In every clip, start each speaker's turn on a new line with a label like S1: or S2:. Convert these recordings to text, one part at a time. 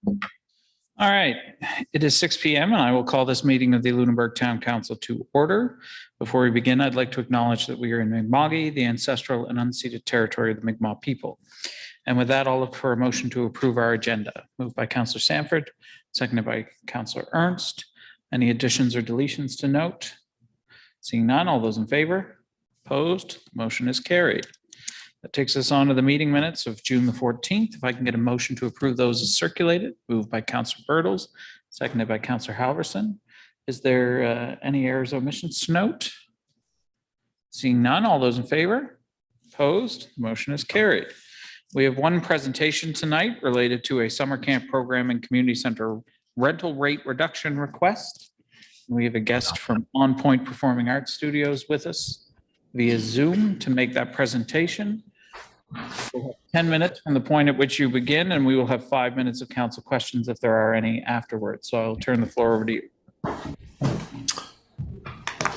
S1: All right, it is 6 p.m. and I will call this meeting of the Lunenburg Town Council to order. Before we begin, I'd like to acknowledge that we are in Mi'kmaq, the ancestral and unceded territory of the Mi'kmaq people. And with that, I'll look for a motion to approve our agenda. Moved by Councillor Sanford, seconded by Councillor Ernst. Any additions or deletions to note? Seeing none, all those in favor? Opposed? Motion is carried. That takes us on to the meeting minutes of June the 14th. If I can get a motion to approve those as circulated, moved by Councillor Bertels, seconded by Councillor Halverson. Is there any errors or omissions to note? Seeing none, all those in favor? Opposed? Motion is carried. We have one presentation tonight related to a summer camp program and community center rental rate reduction request. We have a guest from On Point Performing Arts Studios with us via Zoom to make that presentation. We'll have 10 minutes from the point at which you begin, and we will have 5 minutes of council questions if there are any afterwards. So I'll turn the floor over to you.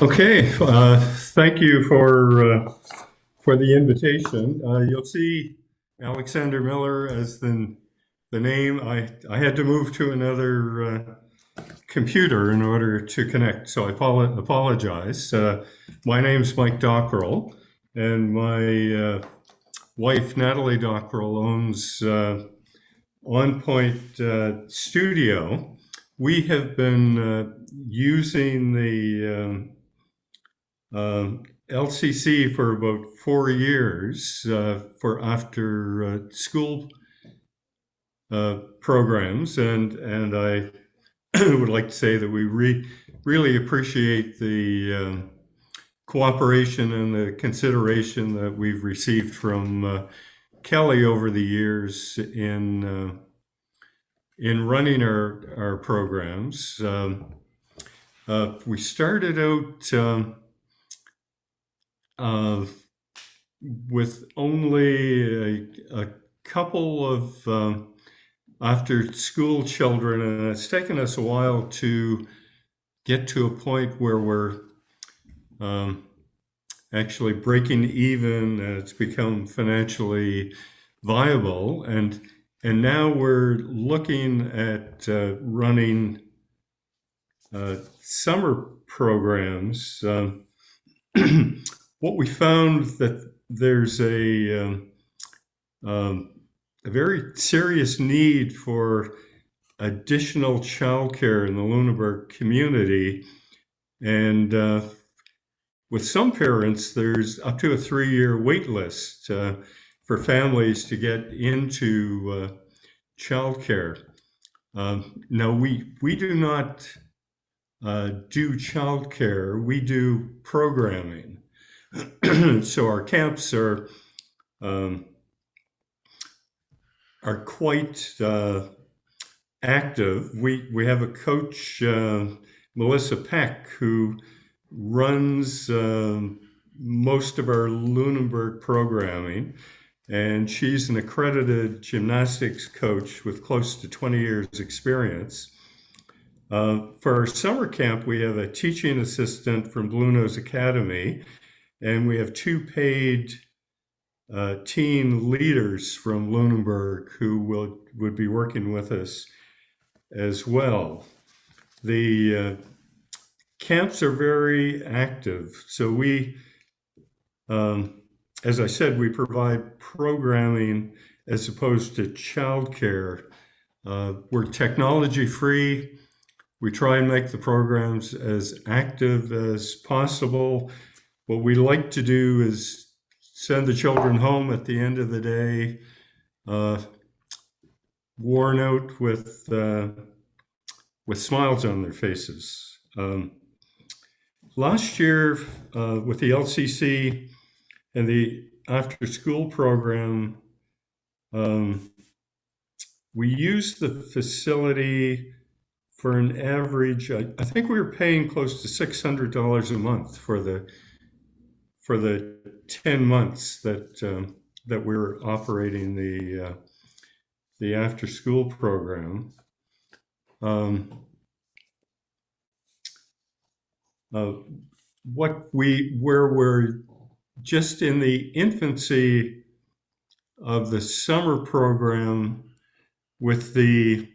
S2: Okay, thank you for the invitation. You'll see Alexander Miller as the name. I had to move to another computer in order to connect, so I apologize. My name's Mike Dockrell, and my wife Natalie Dockrell owns On Point Studio. We have been using the LCC for about 4 years for after school programs, and I would like to say that we really appreciate the cooperation and the consideration that we've received from Kelly over the years in running our programs. We started out with only a couple of after school children, and it's taken us a while to get to a point where we're actually breaking even, and it's become financially viable, and now we're looking at running summer programs. What we found that there's a very serious need for additional childcare in the Lunenburg community, and with some parents, there's up to a 3-year wait list for families to get into childcare. Now, we do not do childcare, we do programming. So our camps are quite active. We have a coach, Melissa Peck, who runs most of our Lunenburg programming, and she's an accredited gymnastics coach with close to 20 years experience. For our summer camp, we have a teaching assistant from Blue Nose Academy, and we have 2 paid teen leaders from Lunenburg who would be working with us as well. The camps are very active. So we, as I said, we provide programming as opposed to childcare. We're technology free. We try and make the programs as active as possible. What we like to do is send the children home at the end of the day, worn out with smiles on their faces. Last year, with the LCC and the after-school program, we used the facility for an average. I think we were paying close to $600 a month for the 10 months that we were operating the after-school program. Where we're just in the infancy of the summer program with the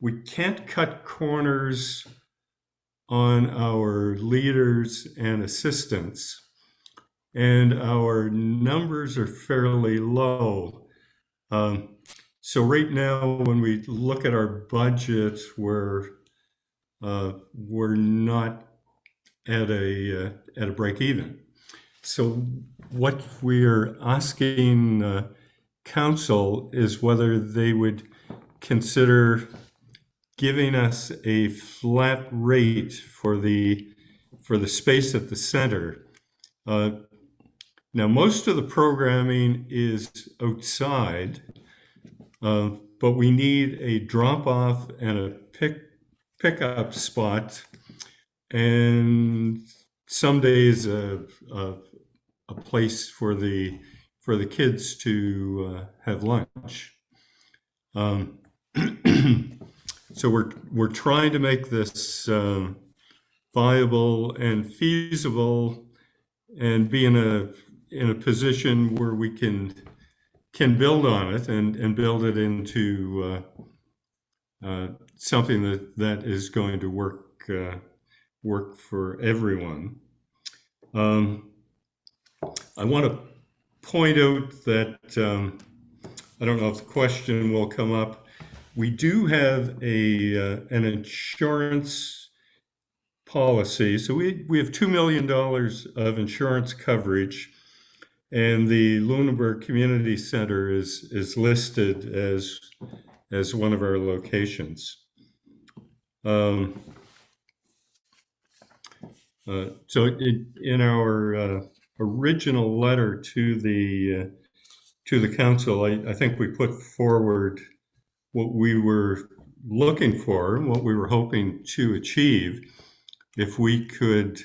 S2: we can't cut corners on our leaders and assistants, and our numbers are fairly low. So right now, when we look at our budget, we're not at a break even. So what we're asking council is whether they would consider giving us a flat rate for the space at the center. Now, most of the programming is outside, but we need a drop-off and a pickup spot, and some days a place for the kids to have lunch. So we're trying to make this viable and feasible, and be in a position where we can build on it and build it into something that is going to work for everyone. I want to point out that I don't know if the question will come up. We do have an insurance policy. So we have $2 million of insurance coverage, and the Lunenburg Community Center is listed as one of our locations. So in our original letter to the council, I think we put forward what we were looking for and what we were hoping to achieve if we could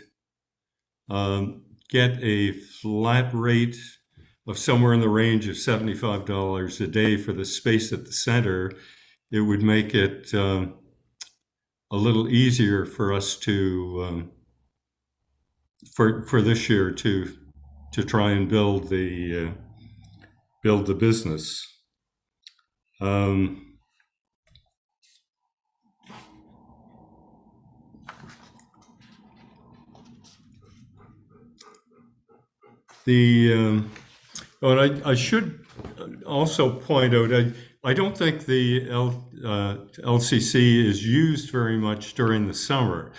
S2: get a flat rate of somewhere in the range of $75 a day for the space at the center. It would make it a little easier for us to for this year to try and build the business. And I should also point out, I don't think the LCC is used very much during the summer,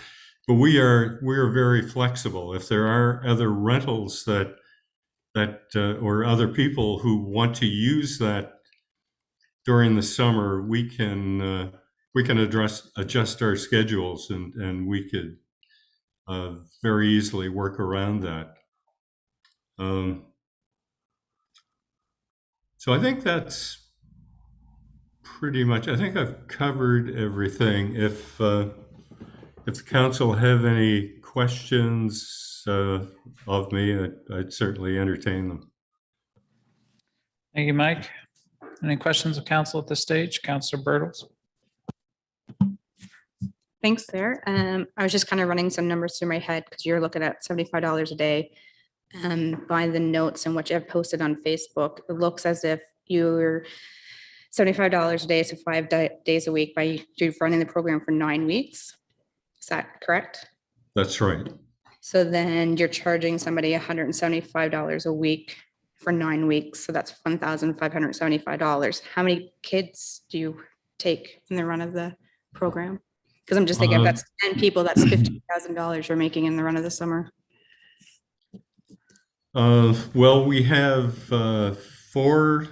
S2: but we are very flexible. If there are other rentals that or other people who want to use that during the summer, we can adjust our schedules, and we could very easily work around that. So I think that's pretty much, I think I've covered everything. If the council have any questions of me, I'd certainly entertain them.
S1: Thank you, Mike. Any questions of council at this stage? Councilor Bertels?
S3: Thanks there. I was just kind of running some numbers through my head because you're looking at $75 a day. By the notes and what you have posted on Facebook, it looks as if you're $75 a day, so 5 days a week by you running the program for 9 weeks. Is that correct?
S2: That's right.
S3: So then you're charging somebody $175 a week for 9 weeks. So that's $1,575. How many kids do you take in the run of the program? Because I'm just thinking if that's 10 people, that's $15,000 you're making in the run of the summer.
S2: Well, we have 4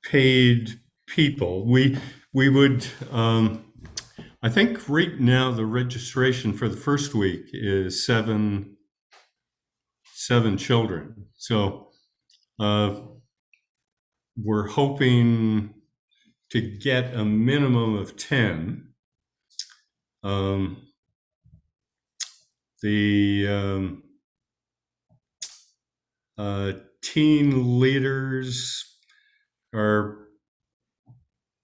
S2: paid people. We would, I think right now the registration for the first week is 7 children. So we're hoping to get a minimum of 10. The teen leaders are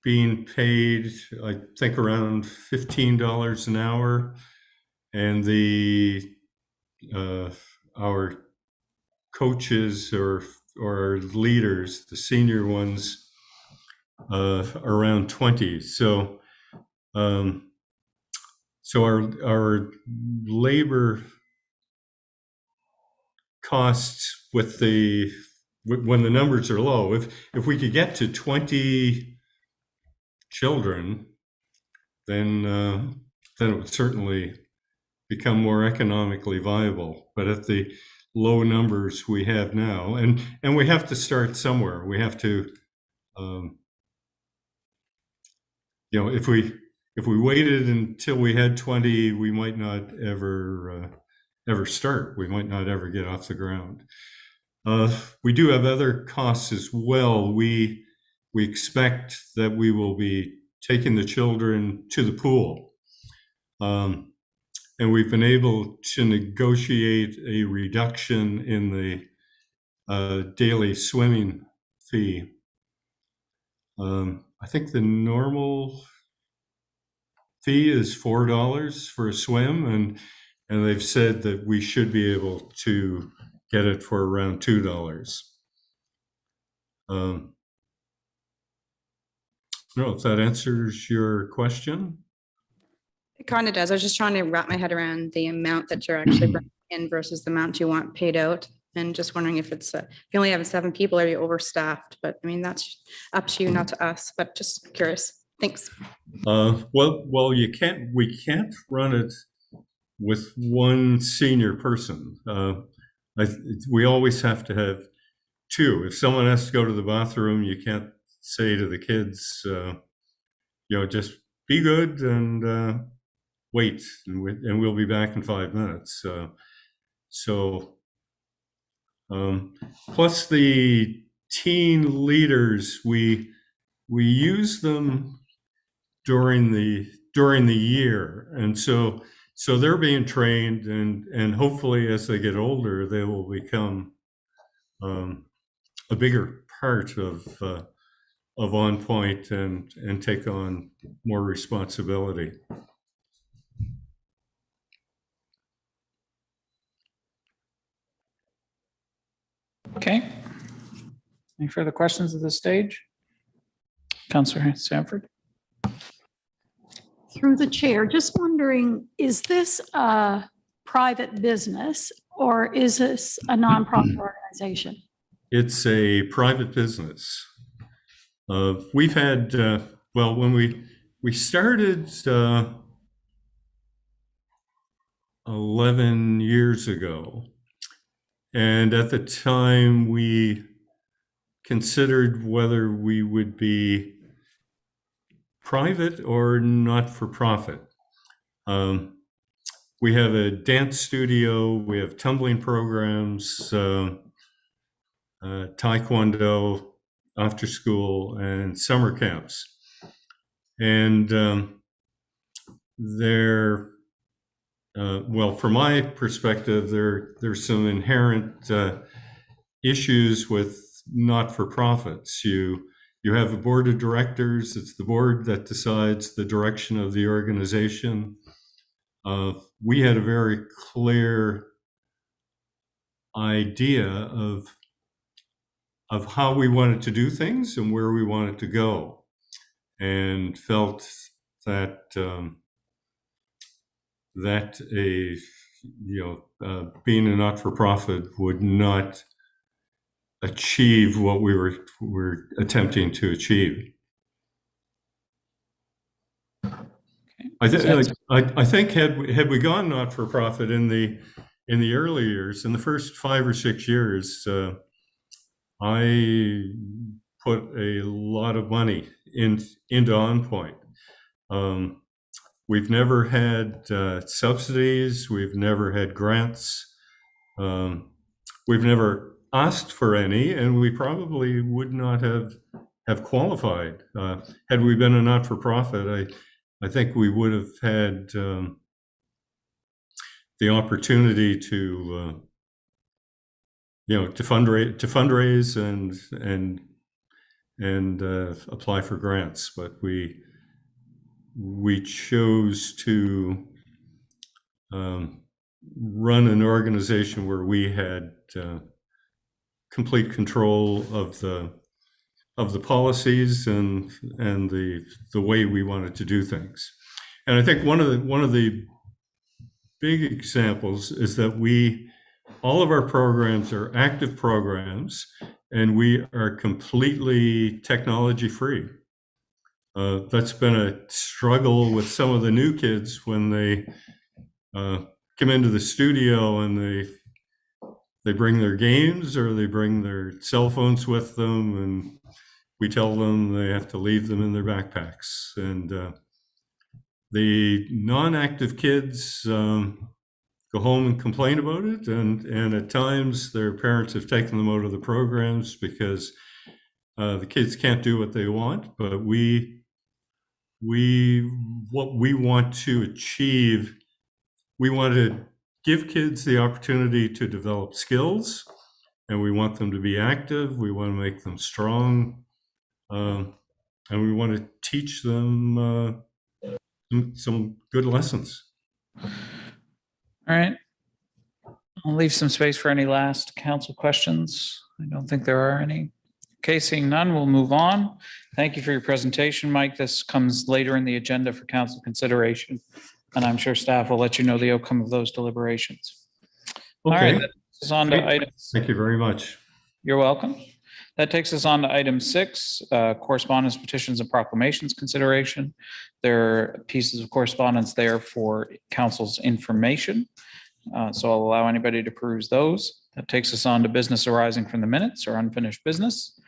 S2: being paid, I think, around $15 an hour, and our coaches or leaders, the senior ones, around 20. So our labor costs when the numbers are low, if we could get to 20 children, then it would certainly become more economically viable. But at the low numbers we have now, and we have to start somewhere. We have to, if we waited until we had 20, we might not ever start. We might not ever get off the ground. We do have other costs as well. We expect that we will be taking the children to the pool. And we've been able to negotiate a reduction in the daily swimming fee. I think the normal fee is $4 for a swim, and they've said that we should be able to get it for around $2. I don't know if that answers your question.
S3: It kind of does. I was just trying to wrap my head around the amount that you're actually bringing in versus the amount you want paid out. And just wondering if if you only have 7 people, are you overstaffed? But I mean, that's up to you, not to us, but just curious. Thanks.
S2: Well, we can't run it with one senior person. We always have to have 2. If someone has to go to the bathroom, you can't say to the kids, just be good and wait, and we'll be back in 5 minutes. Plus the teen leaders, we use them during the year, and so they're being trained, and hopefully as they get older, they will become a bigger part of On Point and take on more responsibility.
S1: Okay. Any further questions at this stage? Councillor Sanford?
S4: Through the chair, just wondering, is this a private business or is this a nonprofit organization?
S2: It's a private business. We've had, when we started 11 years ago, and at the time we considered whether we would be private or not-for-profit. We have a dance studio, we have tumbling programs, taekwondo, after school, and summer camps. And from my perspective, there's some inherent issues with not-for-profits. You have a board of directors. It's the board that decides the direction of the organization. We had a very clear idea of how we wanted to do things and where we wanted to go, and felt that being a not-for-profit would not achieve what we were attempting to achieve. I think had we gone not-for-profit in the early years, in the first 5 or 6 years, I put a lot of money into On Point. We've never had subsidies. We've never had grants. We've never asked for any, and we probably would not have qualified. Had we been a not-for-profit, I think we would have had the opportunity to fundraise and apply for grants, but we chose to run an organization where we had complete control of of the policies and the way we wanted to do things. And I think one of the big examples is that all of our programs are active programs, and we are completely technology free. That's been a struggle with some of the new kids when they come into the studio and they bring their games or they bring their cell phones with them, and we tell them they have to leave them in their backpacks. And the non-active kids go home and complain about it, and at times their parents have taken them out of the programs because the kids can't do what they want. But what we want to achieve, we want to give kids the opportunity to develop skills, and we want them to be active. We want to make them strong, and we want to teach them some good lessons.
S1: All right. I'll leave some space for any last council questions. I don't think there are any. Okay, seeing none, we'll move on. Thank you for your presentation, Mike. This comes later in the agenda for council consideration, and I'm sure staff will let you know the outcome of those deliberations. All right, that takes us on to items.
S2: Thank you very much.
S1: You're welcome. That takes us on to item 6, correspondence, petitions, and proclamations consideration. There are pieces of correspondence there for council's information. So I'll allow anybody to peruse those. That takes us on to business arising from the minutes or unfinished business.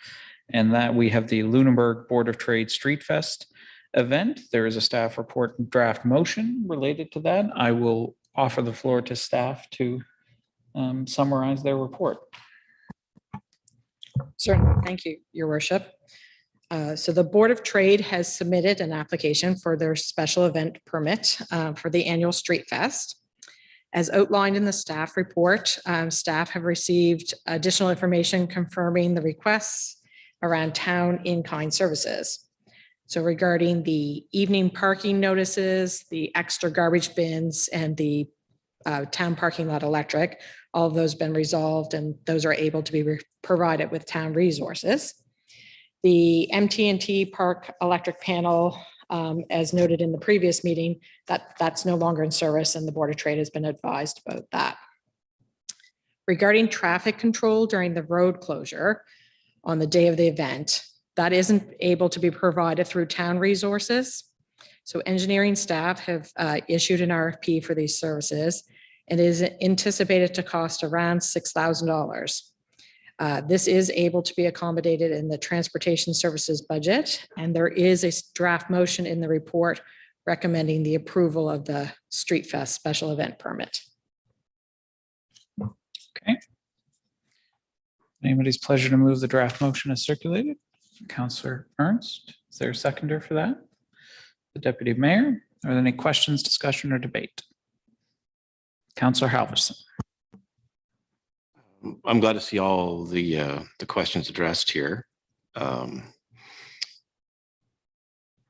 S1: And that we have the Lunenburg Board of Trade Street Fest event. There is a staff report and draft motion related to that. I will offer the floor to staff to summarize their report.
S5: Certainly. Thank you, Your Worship. So the Board of Trade has submitted an application for their special event permit for the annual Street Fest. As outlined in the staff report, staff have received additional information confirming the requests around town in-kind services. So regarding the evening parking notices, the extra garbage bins, and the town parking lot electric, all of those have been resolved, and those are able to be provided with town resources. The MT&T Park electric panel, as noted in the previous meeting, that's no longer in service, and the Board of Trade has been advised about that. Regarding traffic control during the road closure on the day of the event, that isn't able to be provided through town resources. So engineering staff have issued an RFP for these services, and is anticipated to cost around $6,000. This is able to be accommodated in the transportation services budget, and there is a draft motion in the report recommending the approval of the Street Fest special event permit.
S1: Okay. Anybody's pleasure to move the draft motion as circulated? Councillor Ernst, is there a seconder for that? The Deputy Mayor, are there any questions, discussion, or debate? Councillor Halverson.
S6: I'm glad to see all the questions addressed here.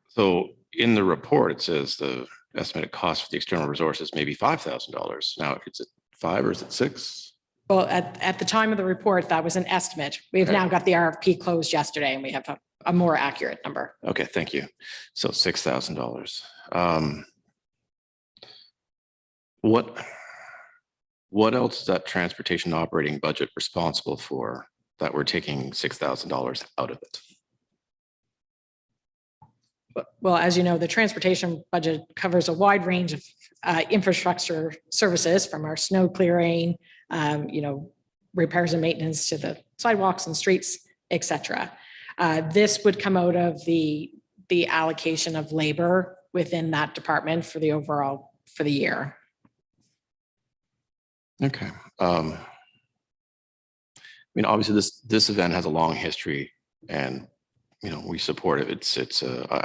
S6: So in the report, it says the estimated cost for the external resources may be $5,000. Now, is it 5 or is it 6?
S5: Well, at the time of the report, that was an estimate. We've now got the RFP closed yesterday, and we have a more accurate number.
S6: Okay, thank you. So $6,000. What else is that transportation operating budget responsible for that we're taking $6,000 out of it?
S5: Well, as you know, the transportation budget covers a wide range of infrastructure services, from our snow clearing, repairs and maintenance, to the sidewalks and streets, etc. This would come out of the allocation of labor within that department for the overall for the year.
S6: Okay. I mean, obviously this event has a long history, and we support it.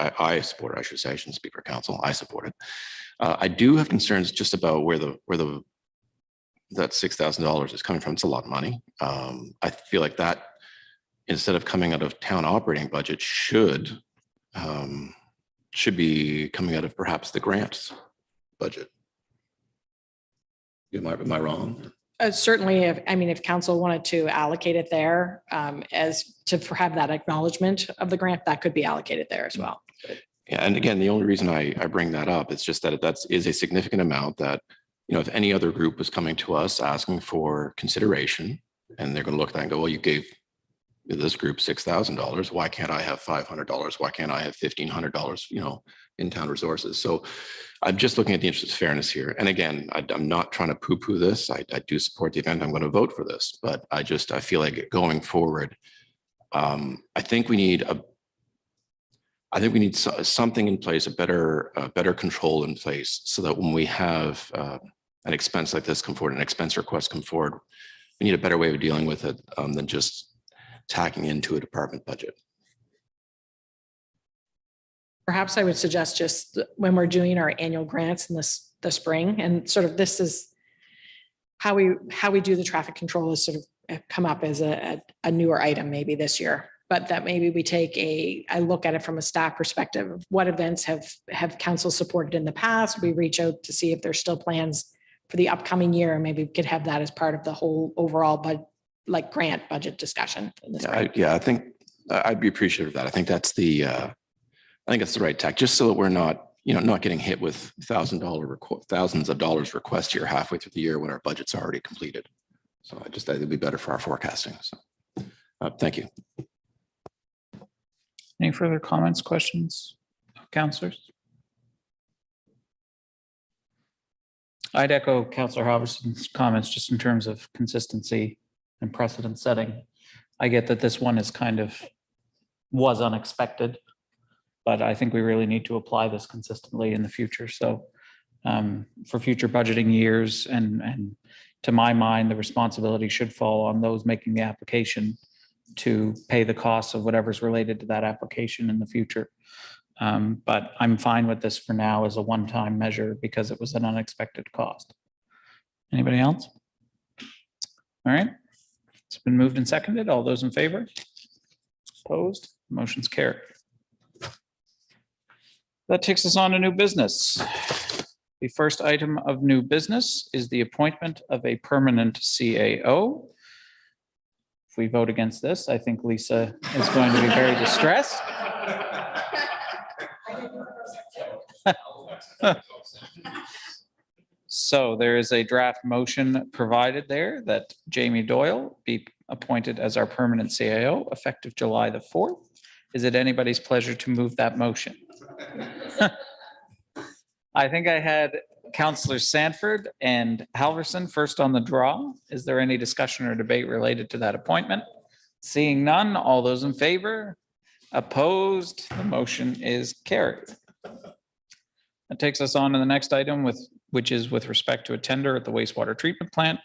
S6: I support it. I should say, I shouldn't speak for council. I support it. I do have concerns just about where that $6,000 is coming from. It's a lot of money. I feel like that, instead of coming out of town operating budget, should be coming out of perhaps the grants budget. Am I wrong?
S5: Certainly, if council wanted to allocate it there as to have that acknowledgement of the grant, that could be allocated there as well.
S6: Yeah, and again, the only reason I bring that up, it's just that is a significant amount that, if any other group was coming to us asking for consideration, and they're going to look at that and go, well, you gave this group $6,000. Why can't I have $500? Why can't I have $1,500, in town resources? So I'm just looking at the interest of fairness here. And again, I'm not trying to poo-poo this. I do support the event. I'm going to vote for this, but I feel like going forward, I think we need something in place, a better control in place, so that when we have an expense like this come forward, an expense request come forward, we need a better way of dealing with it than just tacking into a department budget.
S5: Perhaps I would suggest just when we're doing our annual grants in the spring, and sort of this is how we do the traffic control is sort of come up as a newer item maybe this year, but that maybe we take I look at it from a staff perspective of what events have council supported in the past. We reach out to see if there's still plans for the upcoming year, and maybe we could have that as part of the whole overall grant budget discussion in the spring.
S6: I think I'd be appreciative of that. I think that's the right tack, just so that we're not getting hit with thousands of dollars requests here halfway through the year when our budget's already completed. So I think it'd be better for our forecasting. So thank you.
S1: Any further comments, questions, councillors? I'd echo Councillor Halverson's comments just in terms of consistency and precedent setting. I get that this one was unexpected, but I think we really need to apply this consistently in the future. So for future budgeting years, and to my mind, the responsibility should fall on those making the application to pay the costs of whatever's related to that application in the future. But I'm fine with this for now as a one-time measure because it was an unexpected cost. Anybody else? All right. It's been moved and seconded. All those in favor? Opposed? Motion's carried. That takes us on to new business. The first item of new business is the appointment of a permanent CAO. If we vote against this, I think Lisa is going to be very distressed. So there is a draft motion provided there that Jamie Doyle be appointed as our permanent CAO effective July the 4th. Is it anybody's pleasure to move that motion? I think I had Councillors Sanford and Halverson first on the draw. Is there any discussion or debate related to that appointment? Seeing none, all those in favor? Opposed? The motion is carried. That takes us on to the next item, which is with respect to a tender at the wastewater treatment plant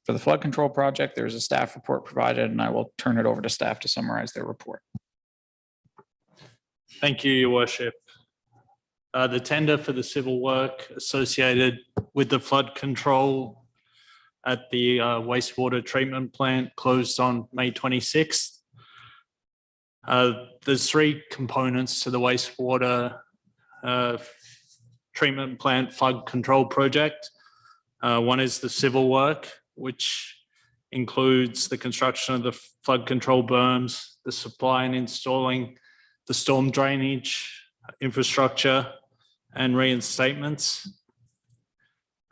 S1: for the flood control project. There's a staff report provided, and I will turn it over to staff to summarize their report.
S7: Thank you, Your Worship. The tender for the civil work associated with the flood control at the wastewater treatment plant closed on May 26th. There's three components to the wastewater treatment plant flood control project. One is the civil work, which includes the construction of the flood control berms, the supply and installing the storm drainage infrastructure, and reinstatements.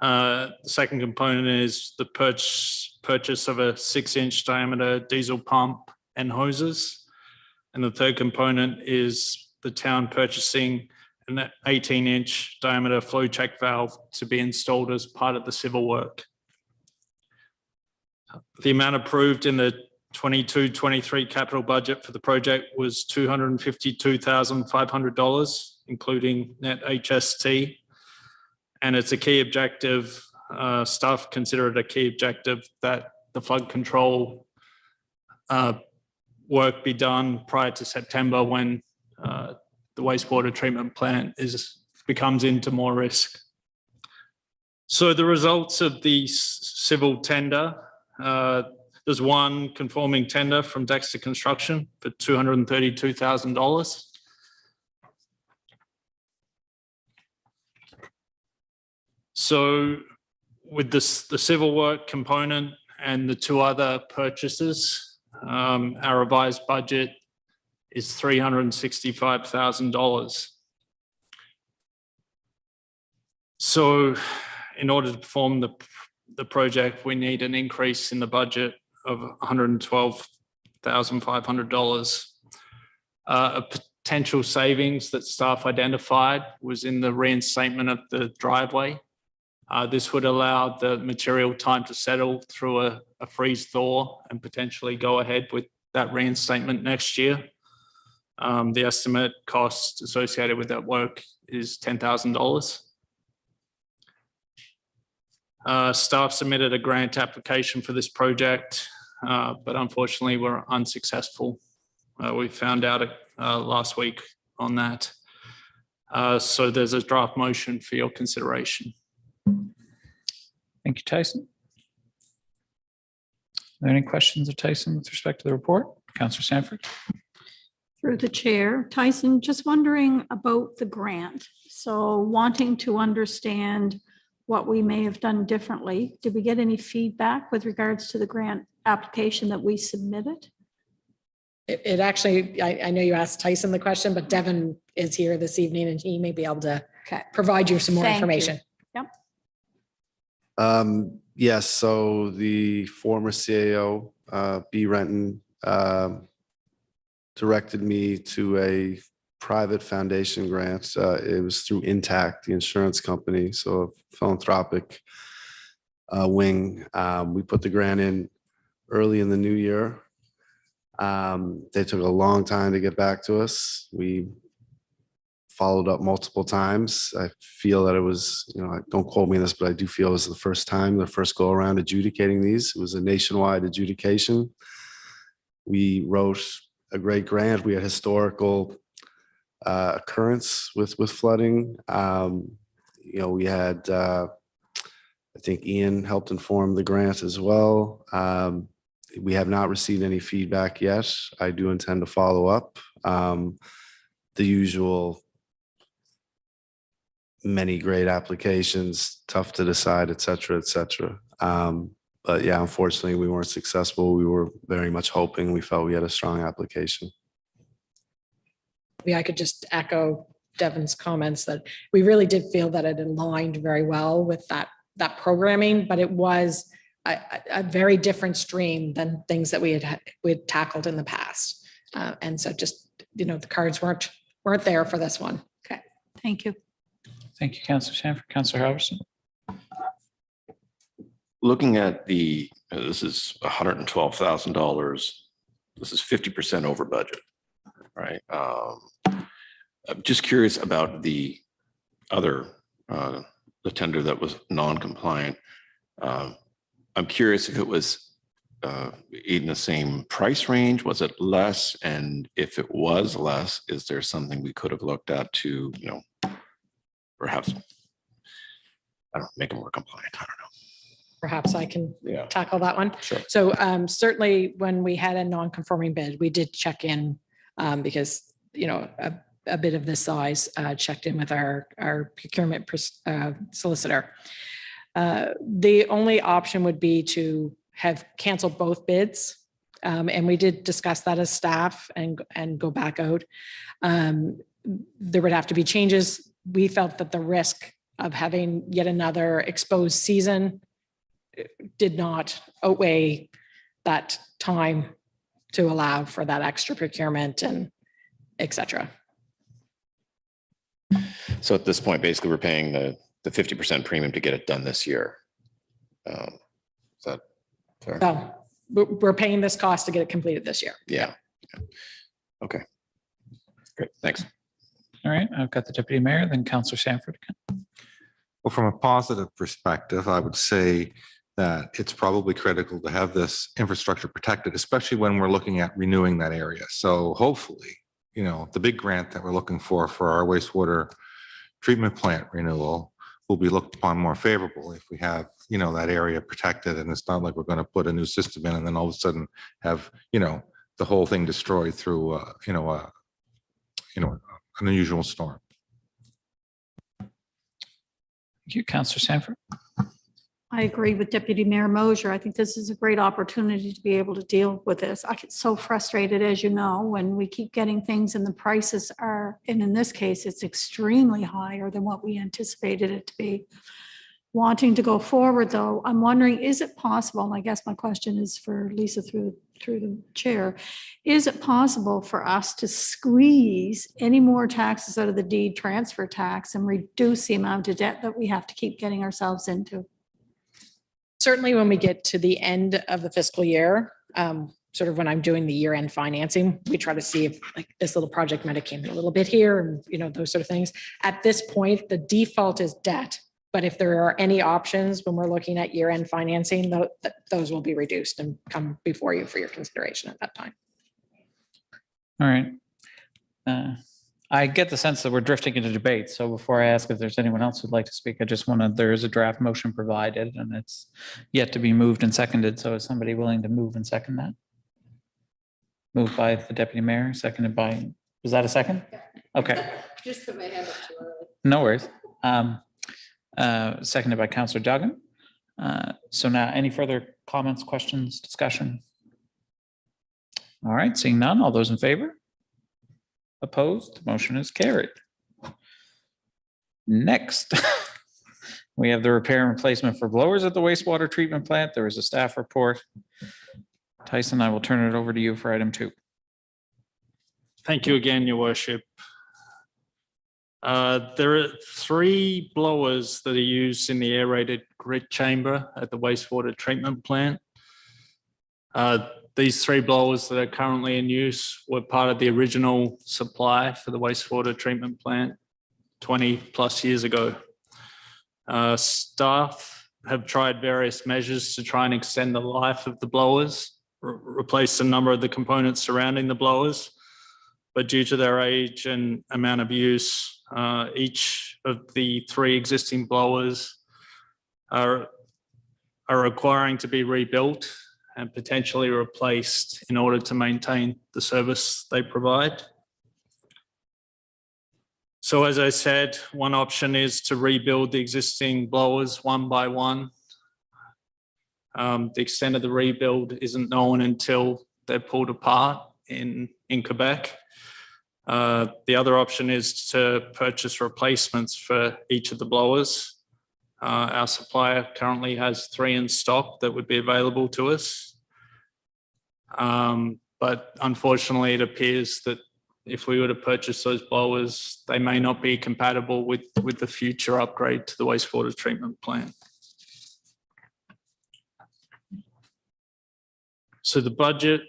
S7: The second component is the purchase of a 6-inch diameter diesel pump and hoses. And the third component is the town purchasing an 18-inch diameter flow check valve to be installed as part of the civil work. The amount approved in the 22-23 capital budget for the project was $252,500, including net HST. And it's a key objective, staff consider it a key objective that the flood control work be done prior to September when the wastewater treatment plant becomes into more risk. So the results of the civil tender, there's one conforming tender from Dexter Construction for $232,000. So with this, the civil work component and the two other purchases, our revised budget is $365,000. So in order to perform the project, we need an increase in the budget of $112,500. A potential savings that staff identified was in the reinstatement of the driveway. This would allow the material time to settle through a freeze thaw and potentially go ahead with that reinstatement next year. The estimate cost associated with that work is $10,000. Staff submitted a grant application for this project, but unfortunately we're unsuccessful. We found out last week on that. So there's a draft motion for your consideration.
S1: Thank you, Tyson. Are there any questions of Tyson with respect to the report? Councillor Sanford.
S4: Through the chair, Tyson, just wondering about the grant. So wanting to understand what we may have done differently. Did we get any feedback with regards to the grant application that we submitted?
S5: It actually, I know you asked Tyson the question, but Devin is here this evening and he may be able to
S4: Okay.
S5: provide you some more
S4: Thank you.
S5: information.
S8: Yes, so the former CAO, B. Renton, directed me to a private foundation grant. It was through Intact, the insurance company, so a philanthropic wing. We put the grant in early in the new year. They took a long time to get back to us. We followed up multiple times. I feel that it was, don't quote me on this, but I do feel it was the first go around adjudicating these. It was a nationwide adjudication. We wrote a great grant. We had historical occurrence with flooding. We had, I think Ian helped inform the grant as well. We have not received any feedback yet. I do intend to follow up. The usual many great applications, tough to decide, et cetera, et cetera. But yeah, unfortunately, we weren't successful. We were very much hoping. We felt we had a strong application.
S5: Maybe I could just echo Devin's comments that we really did feel that it aligned very well with that programming, but it was a very different stream than things that we had tackled in the past. And so just, the cards weren't there for this one.
S4: Okay, thank you.
S1: Thank you, Councillor Sanford. Councillor Halverson.
S6: Looking at this is $112,000. This is 50% over budget, right? I'm just curious about the other, the tender that was non-compliant. I'm curious if it was in the same price range. Was it less? And if it was less, is there something we could have looked at to, perhaps, make it more compliant? I don't know.
S5: Perhaps I can
S6: Yeah.
S5: tackle that one.
S6: Sure.
S5: So certainly when we had a non-conforming bid, we did check in because, a bid of this size, checked in with our procurement solicitor. The only option would be to have canceled both bids. And we did discuss that as staff and go back out. There would have to be changes. We felt that the risk of having yet another exposed season did not outweigh that time to allow for that extra procurement and et cetera.
S6: So at this point, basically, we're paying the 50% premium to get it done this year. Is that fair?
S5: So we're paying this cost to get it completed this year.
S6: Yeah. Okay. Great. Thanks.
S1: All right, I've got the Deputy Mayor, then Councillor Sanford.
S9: Well, from a positive perspective, I would say that it's probably critical to have this infrastructure protected, especially when we're looking at renewing that area. So hopefully, the big grant that we're looking for our wastewater treatment plant renewal will be looked upon more favorable if we have, that area protected. And it's not like we're going to put a new system in and then all of a sudden have, the whole thing destroyed through, an unusual storm.
S1: Thank you, Councillor Sanford.
S4: I agree with Deputy Mayor Mosher. I think this is a great opportunity to be able to deal with this. I get so frustrated, as you know, when we keep getting things and the prices are, and in this case, it's extremely higher than what we anticipated it to be. Wanting to go forward, though, I'm wondering, is it possible, and I guess my question is for Lisa through the chair, is it possible for us to squeeze any more taxes out of the deed transfer tax and reduce the amount of debt that we have to keep getting ourselves into?
S5: Certainly when we get to the end of the fiscal year, sort of when I'm doing the year-end financing, we try to see if like this little project might have came in a little bit here and, you know, those sort of things. At this point, the default is debt. But if there are any options when we're looking at year-end financing, those will be reduced and come before you for your consideration at that time.
S1: All right. I get the sense that we're drifting into debate. So before I ask if there's anyone else who'd like to speak, I just want to, there is a draft motion provided and it's yet to be moved and seconded. So is somebody willing to move and second that? Moved by the deputy mayor, seconded by, was that a second? Okay.
S3: Just put my hand up too early.
S1: No worries. Seconded by Councillor Duggan. So now any further comments, questions, discussion? All right, seeing none, all those in favor? Opposed, motion is carried. Next, we have the repair and replacement for blowers at the wastewater treatment plant. There is a staff report. Tyson, I will turn it over to you for item 2.
S7: Thank you again, Your Worship. There are 3 blowers that are used in the aerated grit chamber at the wastewater treatment plant. These 3 blowers that are currently in use were part of the original supply for the wastewater treatment plant 20 plus years ago. Staff have tried various measures to try and extend the life of the blowers, replace a number of the components surrounding the blowers, but due to their age and amount of use, each of the 3 existing blowers are requiring to be rebuilt and potentially replaced in order to maintain the service they provide. So as I said, one option is to rebuild the existing blowers one by one. The extent of the rebuild isn't known until they're pulled apart in Quebec. The other option is to purchase replacements for each of the blowers. Our supplier currently has 3 in stock that would be available to us. But unfortunately, it appears that if we were to purchase those blowers, they may not be compatible with the future upgrade to the wastewater treatment plant. So the budget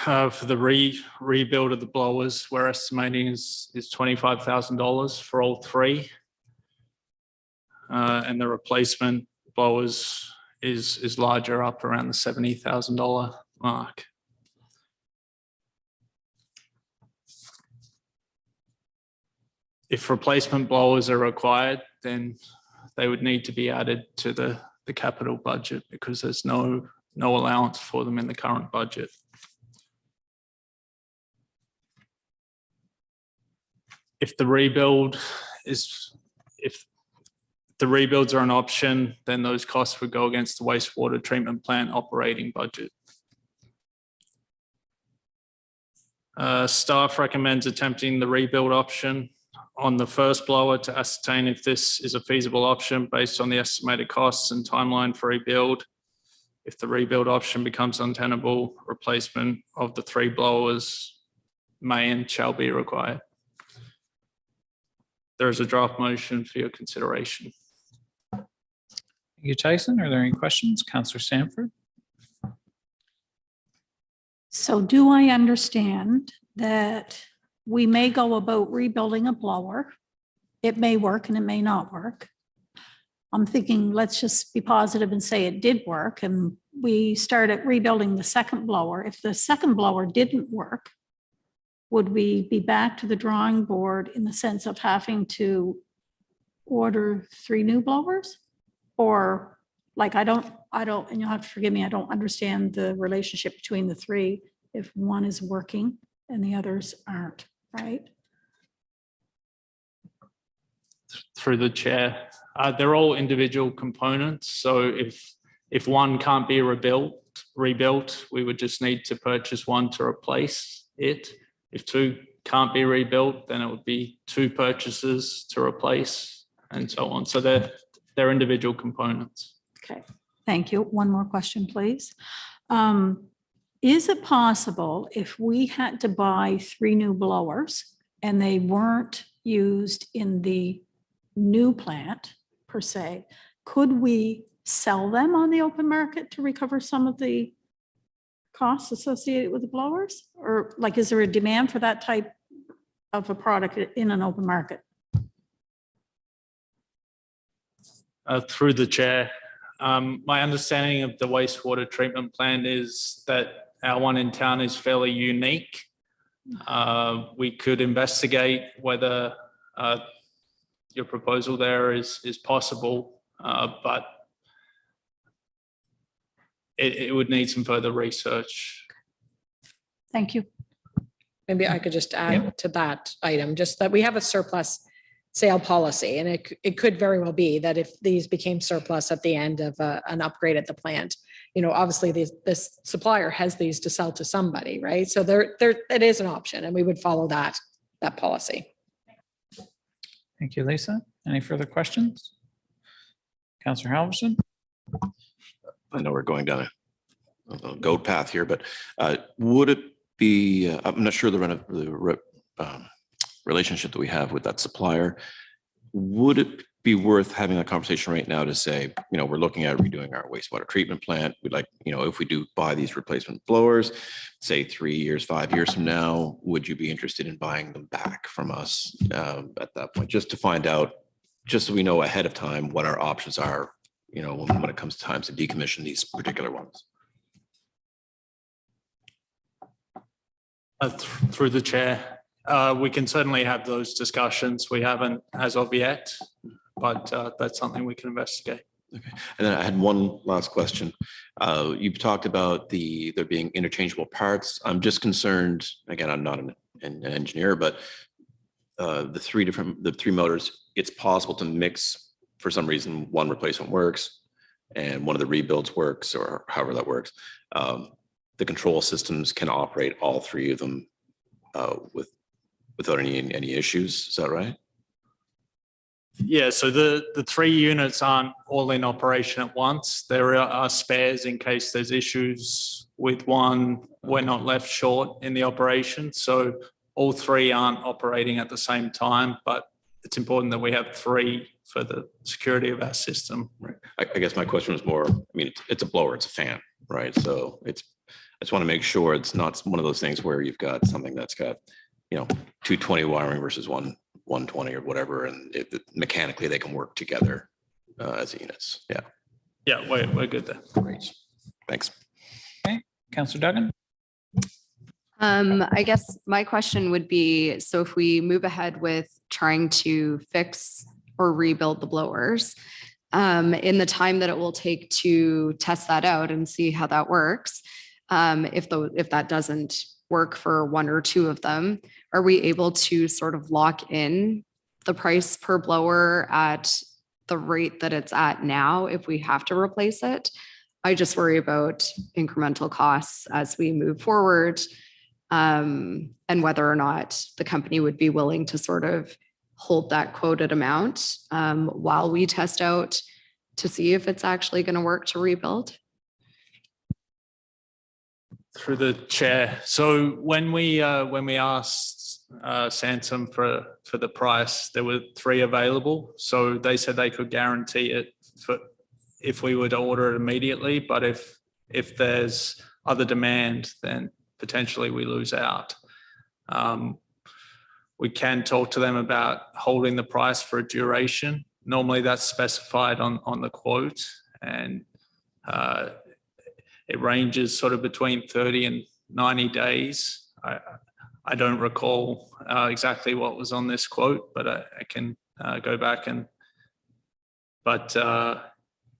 S7: for the rebuild of the blowers, we're estimating is $25,000 for all 3. And the replacement blowers is larger, up around the $70,000 mark. If replacement blowers are required, then they would need to be added to the capital budget because there's no allowance for them in the current budget. If the rebuilds are an option, then those costs would go against the wastewater treatment plant operating budget. Staff recommends attempting the rebuild option on the first blower to ascertain if this is a feasible option based on the estimated costs and timeline for rebuild. If the rebuild option becomes untenable, replacement of the 3 blowers may and shall be required. There is a draft motion for your consideration.
S1: Thank you, Tyson. Are there any questions? Councillor Sanford?
S4: So do I understand that we may go about rebuilding a blower? It may work and it may not work. I'm thinking, let's just be positive and say it did work and we started rebuilding the second blower. If the second blower didn't work, would we be back to the drawing board in the sense of having to order 3 new blowers? Or like, I don't, and you'll have to forgive me, I don't understand the relationship between the 3 if one is working and the others aren't, right?
S7: Through the chair, they're all individual components. So if one can't be rebuilt, we would just need to purchase one to replace it. If two can't be rebuilt, then it would be two purchases to replace, and so on. So they're individual components.
S4: Okay, thank you. One more question, please. Is it possible if we had to buy 3 new blowers and they weren't used in the new plant per se, could we sell them on the open market to recover some of the costs associated with the blowers? Or like, is there a demand for that type of a product in an open market?
S7: Through the chair, my understanding of the wastewater treatment plant is that our one in town is fairly unique. We could investigate whether your proposal there is possible, but it would need some further research.
S4: Thank you.
S5: Maybe I could just add to that item, just that we have a surplus sale policy, and it could very well be that if these became surplus at the end of an upgrade at the plant, you know, obviously this supplier has these to sell to somebody, right? So it is an option, and we would follow that policy.
S1: Thank you, Lisa. Any further questions? Councillor Halverson?
S6: I know we're going down a goat path here, but would it be, I'm not sure the relationship that we have with that supplier. Would it be worth having a conversation right now to say, you know, we're looking at redoing our wastewater treatment plant. We'd like, you know, if we do buy these replacement blowers, say 3 years, 5 years from now, would you be interested in buying them back from us at that point? Just to find out, just so we know ahead of time what our options are, you know, when it comes to time to decommission these particular ones.
S7: Through the chair, we can certainly have those discussions. We haven't as of yet, but that's something we can investigate.
S6: Okay. And then I had one last question. You've talked about there being interchangeable parts. I'm just concerned, again, I'm not an engineer, but the three motors, it's possible to mix, for some reason, one replacement works and one of the rebuilds works, or however that works. The control systems can operate all three of them without any issues. Is that right?
S7: Yeah, so the 3 units aren't all in operation at once. There are spares in case there's issues with one. We're not left short in the operation. So all 3 aren't operating at the same time, but it's important that we have 3 for the security of our system.
S6: Right. I guess my question was more, I mean, it's a blower, it's a fan, right? So I just want to make sure it's not one of those things where you've got something that's got, you know, 220 wiring versus 120 or whatever, and mechanically they can work together as units. Yeah.
S7: Yeah, we're good there.
S6: Great. Thanks.
S1: Okay, Councillor Duggan?
S10: I guess my question would be, so if we move ahead with trying to fix or rebuild the blowers, in the time that it will take to test that out and see how that works, if that doesn't work for 1 or 2 of them, are we able to sort of lock in the price per blower at the rate that it's at now if we have to replace it? I just worry about incremental costs as we move forward, and whether or not the company would be willing to sort of hold that quoted amount while we test out to see if it's actually going to work to rebuild.
S7: Through the chair. So when we asked Sansom for the price, there were 3 available. So they said they could guarantee it for if we would order it immediately, but if there's other demand, then potentially we lose out. We can talk to them about holding the price for a duration. Normally that's specified on the quote, and it ranges sort of between 30 and 90 days. I don't recall exactly what was on this quote, but I can go back but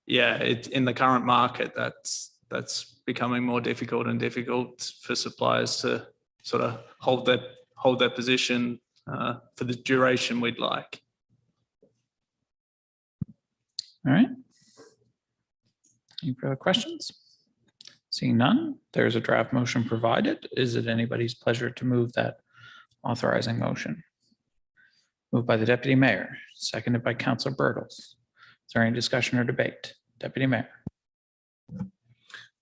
S7: yeah, in the current market, that's becoming more difficult and difficult for suppliers to sort of hold their position for the duration we'd like.
S1: All right. Any further questions? Seeing none, there's a draft motion provided. Is it anybody's pleasure to move that authorizing motion? Moved by the deputy mayor, seconded by Councillor Bertels. Is there any discussion or debate? Deputy Mayor.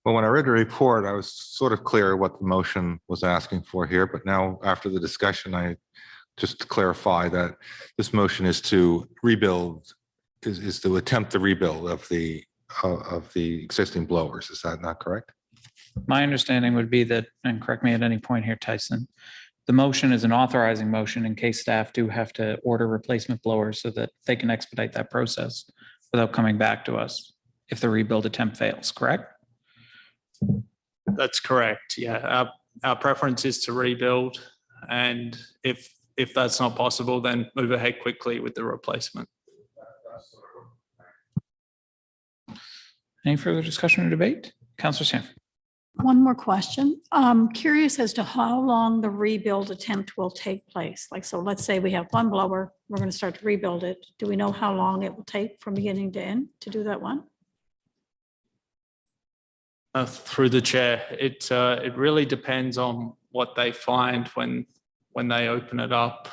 S9: Well, when I read the report, I was sort of clear what the motion was asking for here, but now after the discussion, just to clarify that this motion is to rebuild, is to attempt the rebuild of the existing blowers. Is that not correct?
S1: My understanding would be that, and correct me at any point here, Tyson, the motion is an authorizing motion in case staff do have to order replacement blowers so that they can expedite that process without coming back to us if the rebuild attempt fails, correct?
S7: That's correct. Yeah, our preference is to rebuild, and if that's not possible, then move ahead quickly with the replacement.
S1: Any further discussion or debate? Councillor Sanford.
S4: One more question. I'm curious as to how long the rebuild attempt will take place. Like, so let's say we have one blower, we're going to start to rebuild it. Do we know how long it will take from beginning to end to do that one?
S7: Through the chair, it really depends on what they find when they open it up.